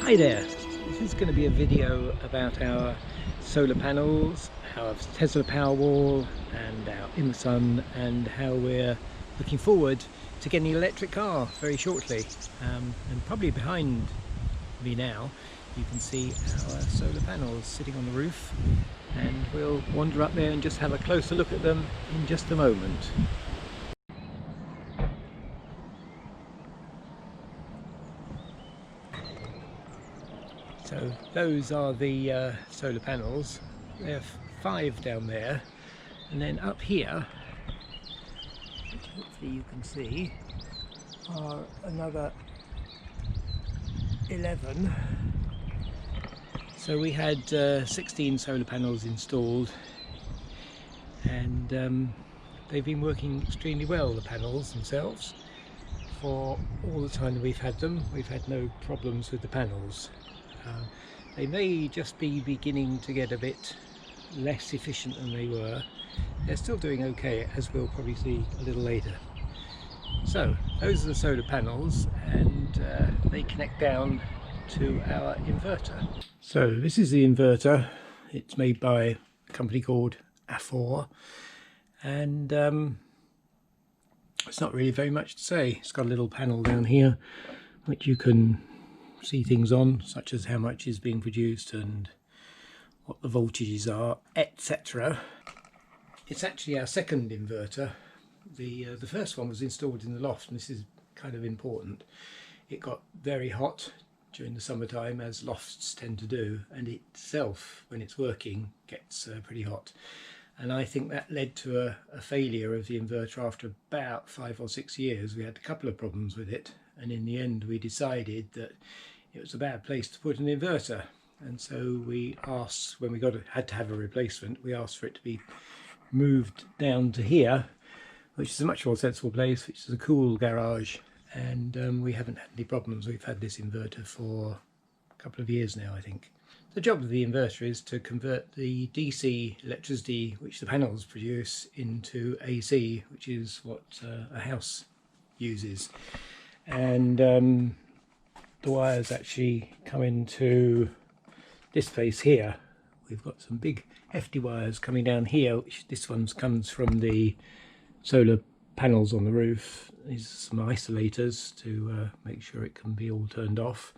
Hi there, this is going to be a video about our solar panels, our Tesla Powerwall and our Immersun, and how we're looking forward to getting an electric car very shortly. And probably behind me now you can see our solar panels sitting on the roof, and we'll wander up there and just have a closer look at them in just a moment. So those are the solar panels. There are 5 down there, and then up here, which hopefully you can see, are another 11. So we had 16 solar panels installed, and they've been working extremely well, the panels themselves. For all the time that we've had them, we've had no problems with the panels. They may just be beginning to get a bit less efficient than they were. They're still doing okay, as we'll probably see a little later. So those are the solar panels, and they connect down to our inverter. So this is the inverter. It's made by a company called A4, and it's not really very much to say. It's got a little panel down here which you can see things on, such as how much is being produced and what the voltages are, etc. It's actually our second inverter. The first one was installed in the loft, and this is kind of important. It got very hot during the summertime, as lofts tend to do, and itself, when it's working, gets pretty hot. And I think that led to a failure of the inverter after about 5 or 6 years. We had a couple of problems with it, and in the end we decided that it was a bad place to put an inverter, and so we asked, when we had to have a replacement, we asked for it to be moved down to here, which is a much more sensible place, which is a cool garage, and we haven't had any problems. We've had this inverter for a couple of years now, I think. The job of the inverter is to convert the DC electricity which the panels produce into AC, which is what a house uses. And the wires actually come into this place here. We've got some big hefty wires coming down here, which this one comes from the solar panels on the roof. These are some isolators to make sure it can be all turned off,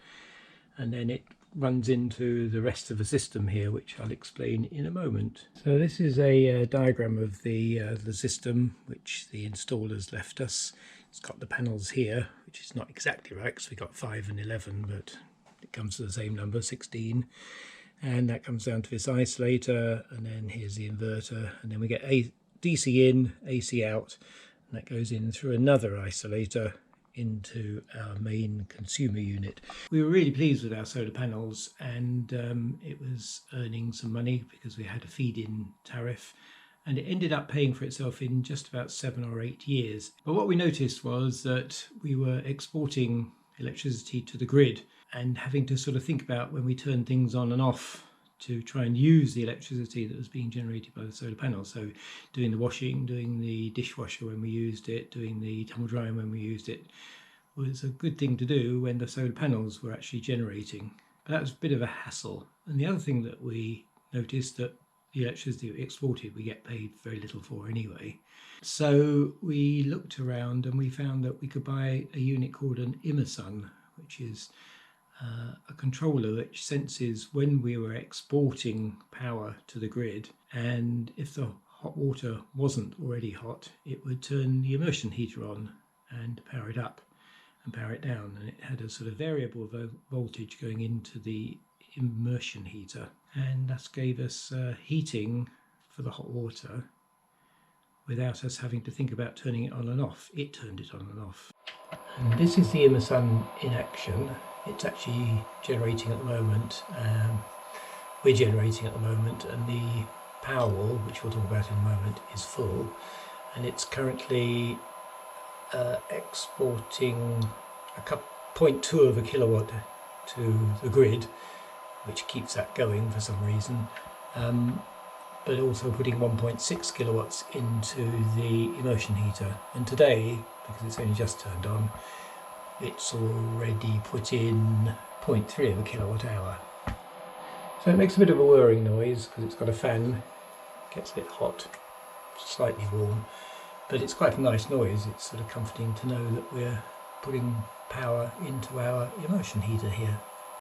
and then it runs into the rest of the system here, which I'll explain in a moment. So this is a diagram of the system which the installers left us. It's got the panels here, which is not exactly right because we got 5 and 11, but it comes to the same number, 16. And that comes down to this isolator, and then here's the inverter, and then we get DC in, AC out, and that goes in through another isolator into our main consumer unit. We were really pleased with our solar panels, and it was earning some money because we had a feed-in tariff, and it ended up paying for itself in just about 7 or 8 years. But what we noticed was that we were exporting electricity to the grid and having to sort of think about when we turn things on and off to try and use the electricity that was being generated by the solar panels. So doing the washing, doing the dishwasher when we used it, doing the tumble drying when we used it, was a good thing to do when the solar panels were actually generating. But that was a bit of a hassle. And the other thing that we noticed, that the electricity we exported we get paid very little for anyway. So we looked around and we found that we could buy a unit called an Immersun, which is a controller which senses when we were exporting power to the grid, and if the hot water wasn't already hot, it would turn the immersion heater on and power it up and power it down, and it had a sort of variable voltage going into the immersion heater, and that gave us heating for the hot water without us having to think about turning it on and off. It turned it on and off. And this is the Immersun in action. It's actually generating at the moment. We're generating at the moment, and the Powerwall, which we'll talk about in a moment, is full, and it's currently exporting a 0.2 of a kilowatt to the grid, which keeps that going for some reason, but also putting 1.6 kilowatts into the immersion heater. And today, because it's only just turned on, it's already put in 0.3 of a kilowatt hour. So it makes a bit of a whirring noise because it's got a fan, gets a bit hot, slightly warm, but it's quite a nice noise. It's sort of comforting to know that we're putting power into our immersion heater here.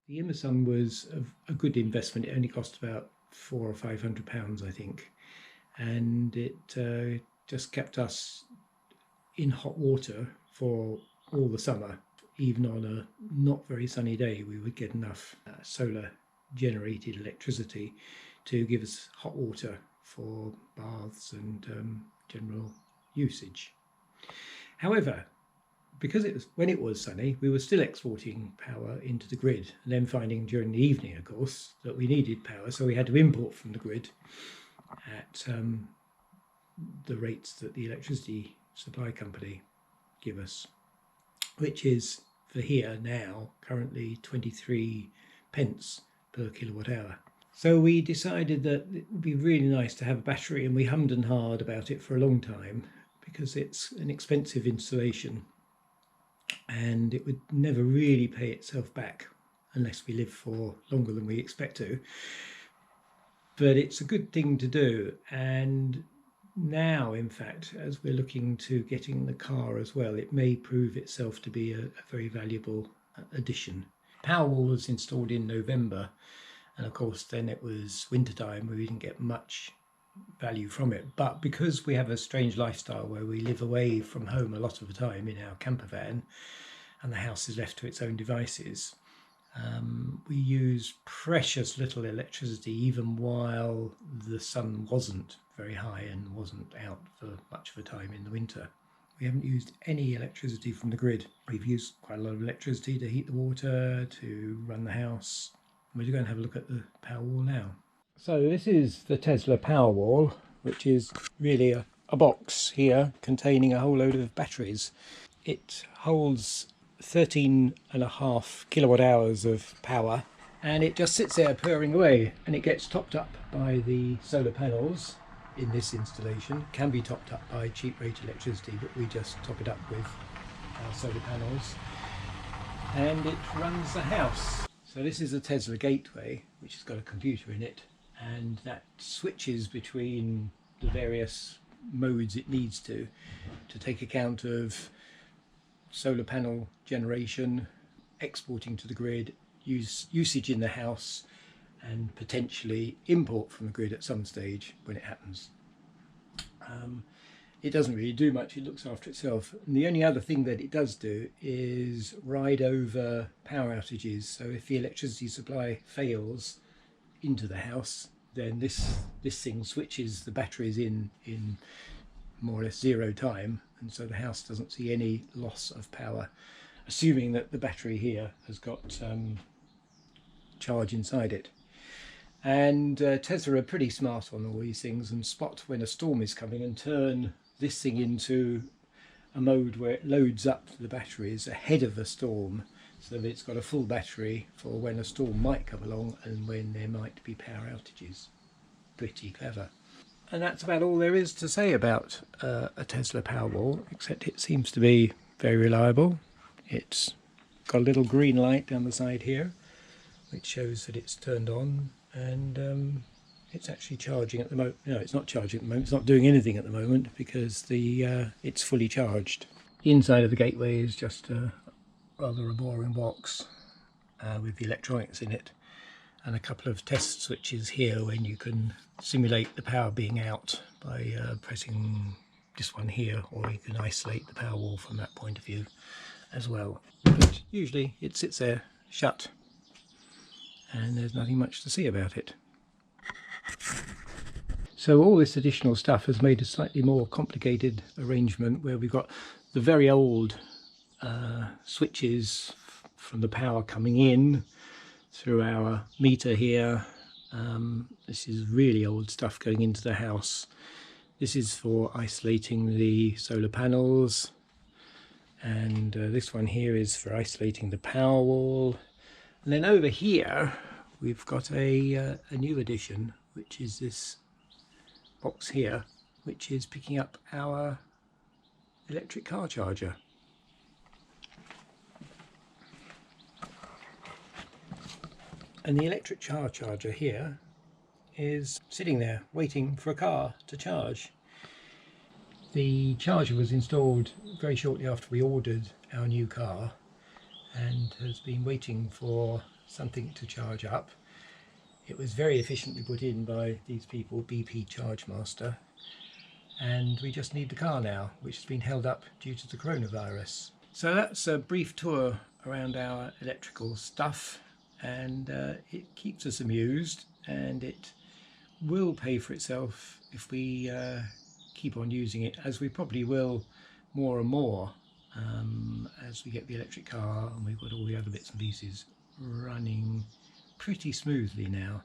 The Immersun was a good investment. It only cost about £400 or £500, I think, and it just kept us in hot water for all the summer. Even on a not very sunny day, we would get enough solar generated electricity to give us hot water for baths and general usage. However, because when it was sunny, we were still exporting power into the grid, and then finding during the evening, of course, that we needed power, so we had to import from the grid at the rates that the electricity supply company give us, which is for here now currently 23 pence per kilowatt hour. So we decided that it would be really nice to have a battery, and we hummed and hawed about it for a long time because it's an expensive installation and it would never really pay itself back unless we live for longer than we expect to. But it's a good thing to do, and now, in fact, as we're looking to getting the car as well, it may prove itself to be a very valuable addition. Powerwall was installed in November, and of course then it was wintertime. We didn't get much value from it, but because we have a strange lifestyle where we live away from home a lot of the time in our camper van and the house is left to its own devices, we use precious little electricity even while the sun wasn't very high and wasn't out for much of the time in the winter. We haven't used any electricity from the grid. We've used quite a lot of electricity to heat the water, to run the house. We're going to have a look at the Powerwall now. So this is the Tesla Powerwall, which is really a box here containing a whole load of batteries. It holds 13.5 kilowatt hours of power, and it just sits there purring away, and it gets topped up by the solar panels in this installation. It can be topped up by cheap rate electricity, but we just top it up with our solar panels, and it runs the house. So this is a Tesla gateway which has got a computer in it, and that switches between the various modes it needs to take account of solar panel generation, exporting to the grid, usage in the house, and potentially import from the grid at some stage when it happens. It doesn't really do much, it looks after itself. And the only other thing that it does do is ride over power outages. So if the electricity supply fails into the house, then this thing switches the batteries in more or less zero time, and so the house doesn't see any loss of power, assuming that the battery here has got charge inside it. And Tesla are pretty smart on all these things and spot when a storm is coming and turn this thing into a mode where it loads up the batteries ahead of a storm, so that it's got a full battery for when a storm might come along and when there might be power outages. Pretty clever. And that's about all there is to say about a Tesla Powerwall, except it seems to be very reliable. It's got a little green light down the side here, which shows that it's turned on, and it's actually charging at the moment. No, it's not charging at the moment. It's not doing anything at the moment because it's fully charged. The inside of the gateway is just rather a boring box with the electronics in it, and a couple of test switches here when you can simulate the power being out by pressing this one here, or you can isolate the Powerwall from that point of view as well. But usually it sits there shut and there's nothing much to see about it. So all this additional stuff has made a slightly more complicated arrangement where we've got the very old switches from the power coming in through our meter here. This is really old stuff going into the house. This is for isolating the solar panels, and this one here is for isolating the Powerwall. And then over here we've got a new addition, which is this box here, which is picking up our electric car charger. And the electric car charger here is sitting there waiting for a car to charge. The charger was installed very shortly after we ordered our new car and has been waiting for something to charge up. It was very efficiently put in by these people, BP Chargemaster, and we just need the car now, which has been held up due to the coronavirus. So that's a brief tour around our electrical stuff, and it keeps us amused, and it will pay for itself if we keep on using it, as we probably will more and more as we get the electric car and we've got all the other bits and pieces running pretty smoothly now.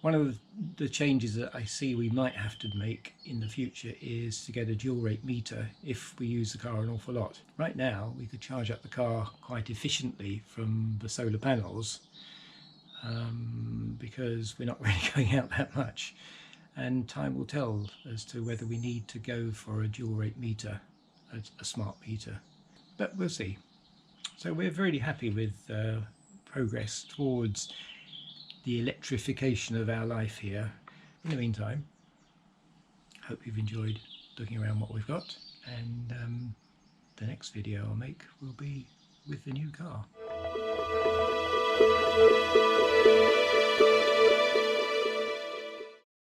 One of the changes that I see we might have to make in the future is to get a dual rate meter if we use the car an awful lot. Right now we could charge up the car quite efficiently from the solar panels because we're not really going out that much, and time will tell as to whether we need to go for a dual rate meter, a smart meter, but we'll see. So we're very happy with progress towards the electrification of our life here. In the meantime, hope you've enjoyed looking around what we've got, and the next video I'll make will be with the new car.